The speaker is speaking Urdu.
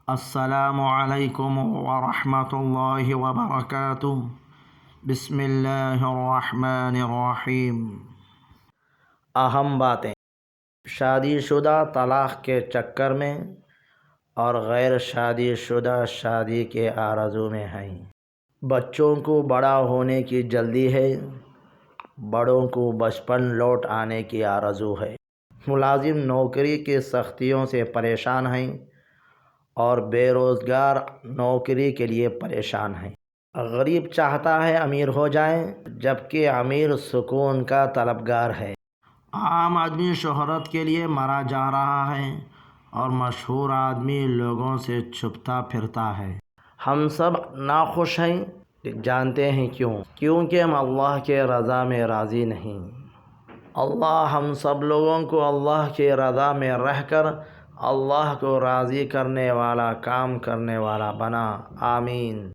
السلام علیکم ورحمۃ اللہ وبرکاتہ۔ بسم اللہ الرحمن الرحیم۔ اہم باتیں۔ شادی شدہ طلاق کے چکر میں اور غیر شادی شدہ شادی کے آرزو میں ہیں۔ بچوں کو بڑا ہونے کی جلدی ہے، بڑوں کو بچپن لوٹ آنے کی آرزو ہے۔ ملازم نوکری کی سختیوں سے پریشان ہیں اور بے روزگار نوکری کے لیے پریشان ہیں۔ غریب چاہتا ہے امیر ہو جائیں، جبکہ امیر سکون کا طلبگار ہے۔ عام آدمی شہرت کے لیے مرا جا رہا ہے اور مشہور آدمی لوگوں سے چھپتا پھرتا ہے۔ ہم سب ناخوش ہیں، جانتے ہیں کیوں؟ کیونکہ ہم اللہ کے رضا میں راضی نہیں۔ اللہ ہم سب لوگوں کو اللہ کی رضا میں رہ کر اللہ کو راضی کرنے والا کام کرنے والا بنا۔ آمین۔